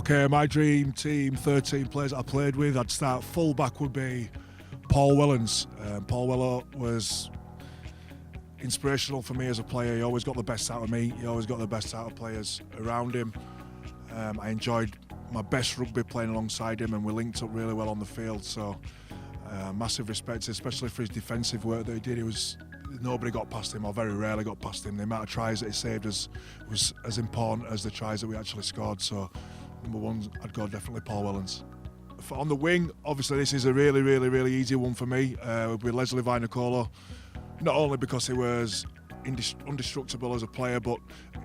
Okay, my dream team, 13 players I played with. I'd start full-back would be Paul Willens. Paul Weller was inspirational for me as a player. He always got the best out of me. He always got the best out of players around him. I enjoyed my best rugby playing alongside him, and we linked up really well on the field. So massive respect, especially for his defensive work that he did. Nobody got past him, or very rarely got past him. The amount of tries that he saved was as important as the tries that we actually scored. So number one, I'd go definitely Paul Willens. On the wing, obviously this is a really easy one for me, with Leslie Vinacolo. Not only because he was indestructible as a player, but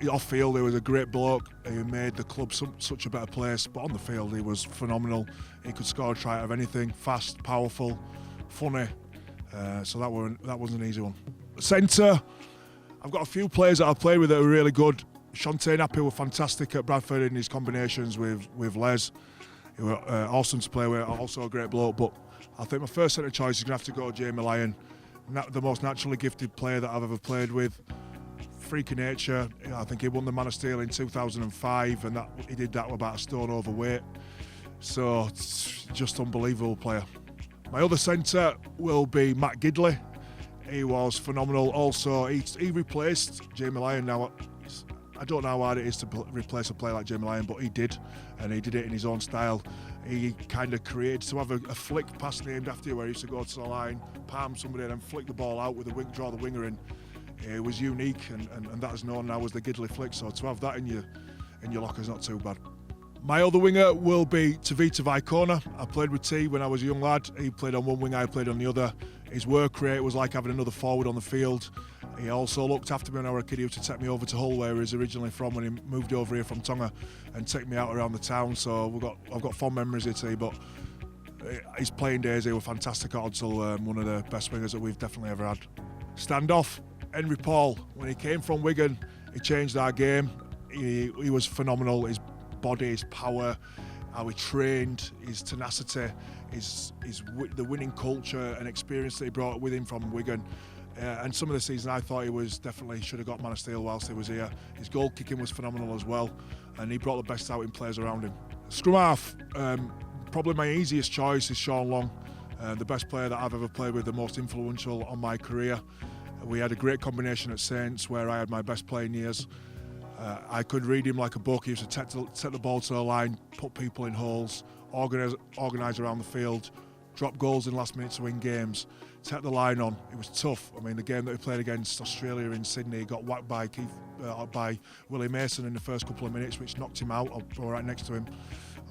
off field he was a great bloke. He made the club such a better place, but on the field he was phenomenal. He could score a try out of anything, fast, powerful, funny. So that was an easy one. Centre, I've got a few players that I've played with that are really good. Shante Nappy were fantastic at Bradford in his combinations with Les. He were awesome to play with, also a great bloke. But I think my first centre choice is going to have to go Jamie Lyon. The most naturally gifted player that I've ever played with. Freak of nature. I think he won the Man of Steel in 2005, and he did that with about a stone overweight. So just unbelievable player. My other centre will be Matt Gidley. He was phenomenal. Also, he replaced Jamie Lyon. Now, I don't know how hard it is to replace a player like Jamie Lyon, but he did, and he did it in his own style. He kind of created to have a flick pass named after you, where he used to go to the line, palm somebody, and then flick the ball out with the wing, draw the winger in. It was unique, and that is known now as the Gidley flick. So to have that in your locker is not too bad. My other winger will be Tavita Vaikona. I played with T when I was a young lad. He played on one wing, I played on the other. His work rate was like having another forward on the field. He also looked after me when I was a kid. He used to take me over to Hull, where he was originally from, when he moved over here from Tonga, and take me out around the town. So I've got fond memories of T, but his playing days, he were fantastic at Odsal, one of the best wingers that we've definitely ever had. Standoff, Henry Paul. When he came from Wigan, he changed our game. He was phenomenal. His body, his power, how he trained, his tenacity, the winning culture and experience that he brought with him from Wigan. And some of the season I thought he should have got Man of Steel whilst he was here. His goal kicking was phenomenal as well, and he brought the best out in players around him. Scrum half, probably my easiest choice is Sean Long, the best player that I've ever played with, the most influential on my career. We had a great combination at Saints where I had my best playing years. I could read him like a book. He used to take the ball to the line, put people in holes, organise around the field, drop goals in last minute to win games, take the line on. It was tough. I mean, the game that we played against Australia in Sydney, he got whacked by Willie Mason in the first couple of minutes, which knocked him out. I was right next to him.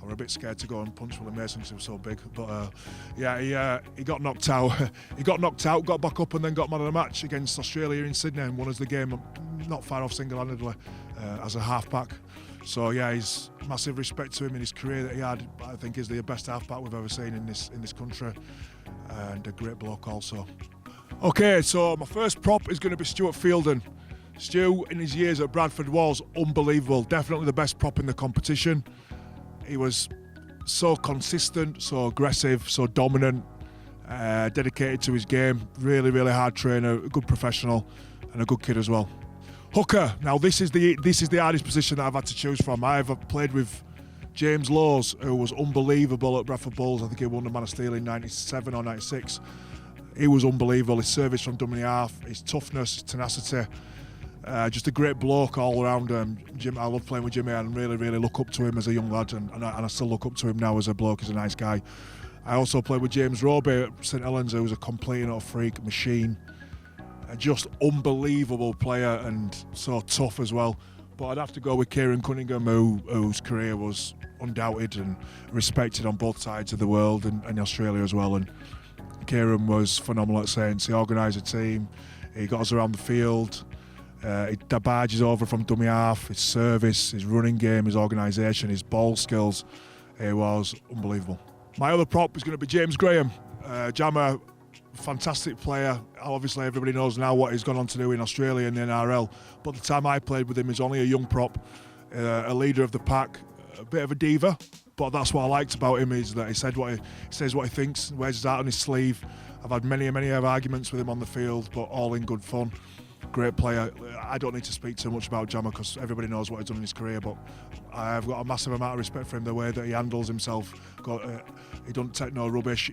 I was a bit scared to go and punch Willie Mason because he was so big. But he got knocked out. He got knocked out, got back up, and then got man of the match against Australia in Sydney and won us the game, not far off single-handedly, as a half-back. So yeah, he's massive respect to him in his career that he had. I think he's the best half-back we've ever seen in this country, and a great bloke also. Okay, so my first prop is going to be Stuart Field. And Stu, in his years at Bradford, was unbelievable. Definitely the best prop in the competition. He was so consistent, so aggressive, so dominant, dedicated to his game. Really hard trainer, a good professional, and a good kid as well. Hooker. Now this is the hardest position that I've had to choose from. I've played with James Lowes, who was unbelievable at Bradford Bulls. I think he won the Man of Steel in 97 or 96. He was unbelievable. His service from dummy half, his toughness, his tenacity. Just a great bloke all around. Jim, I love playing with Jimmy and really look up to him as a young lad, and I still look up to him now as a bloke. He's a nice guy. I also played with James Roby at St Helens, who was a complete and utter freak machine. Just unbelievable player and so tough as well. But I'd have to go with Kieran Cunningham, whose career was undoubted and respected on both sides of the world and Australia as well. And Kieran was phenomenal at Saints. He organised a team, he got us around the field. He barges over from dummy half, his service, his running game, his organisation, his ball skills. He was unbelievable. My other prop is going to be James Graham. Jammer, fantastic player. Obviously everybody knows now what he's gone on to do in Australia and the NRL, but the time I played with him, he's only a young prop, a leader of the pack, a bit of a diva, but that's what I liked about him, is that he says what he thinks, wears his heart on his sleeve. I've had many arguments with him on the field, but all in good fun. great player. I don't need to speak too much about Jammer because everybody knows what he's done in his career, but I've got a massive amount of respect for him, the way that he handles himself. He don't take no rubbish.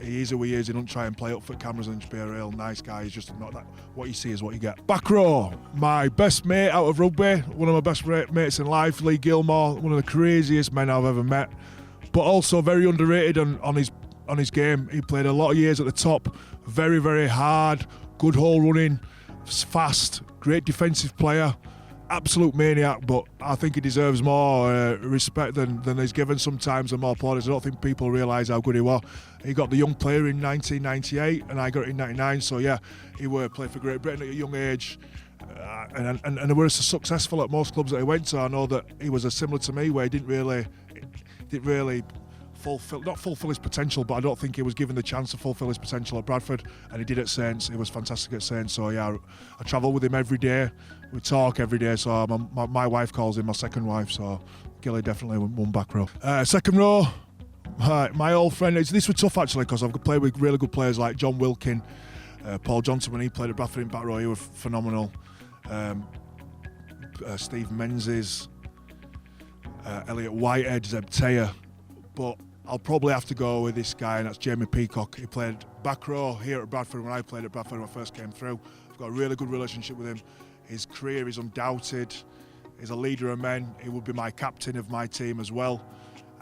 He is who he is. He don't try and play up for cameras and just be a real nice guy. He's just not that. What you see is what you get. Back row, my best mate out of rugby, one of my best mates in life, Lee Gilmore, one of the craziest men I've ever met, but also very underrated on his game. He played a lot of years at the top, very, very hard, good hole running, fast, great defensive player, absolute maniac, but I think he deserves more respect than he's given sometimes and more plaudits. I don't think people realise how good he was. He got the young player in 1998 and I got it in 99, so yeah, he played for Great Britain at a young age. And they were so successful at most clubs that he went to. I know that he was similar to me, where he didn't really fulfill his potential, but I don't think he was given the chance to fulfill his potential at Bradford, and he did at Saints. He was fantastic at Saints, so yeah, I travel with him every day. We talk every day, so my wife calls him my second wife, so Gilly definitely one back row. Second row, my old friend, this was tough actually because I've played with really good players like John Wilkin, Paul Johnson when he played at Bradford in back row, he was phenomenal. Steve Menzies, Elliot Whitehead, Zeb Taylor, but I'll probably have to go with this guy, and that's Jamie Peacock. He played back row here at Bradford when I played at Bradford when I first came through. I've got a really good relationship with him. His career is undoubted. He's a leader of men. He would be my captain of my team as well.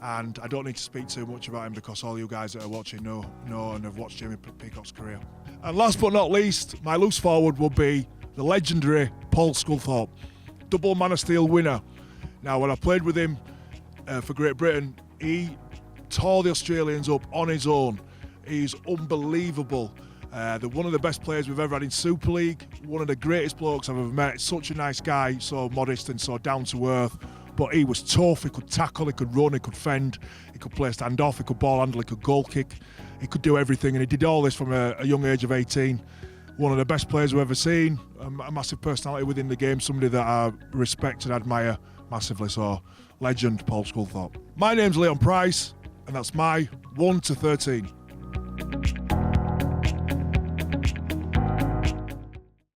And I don't need to speak too much about him because all you guys that are watching know and have watched Jamie Peacock's career. And last but not least, my loose forward will be the legendary Paul Sculthorpe, double Man of Steel winner. Now, when I played with him for Great Britain, he tore the Australians up on his own. He's unbelievable. One of the best players we've ever had in Super League, one of the greatest blokes I've ever met. Such a nice guy, so modest and so down to earth. But he was tough, he could tackle, he could run, he could fend, he could play stand-off, he could ball handle, he could goal kick. He could do everything, and he did all this from a young age of 18. One of the best players we've ever seen, a massive personality within the game, somebody that I respect and admire massively. So, legend Paul Sculthorpe. My name's Leon Pryce, and that's my 1 to 13.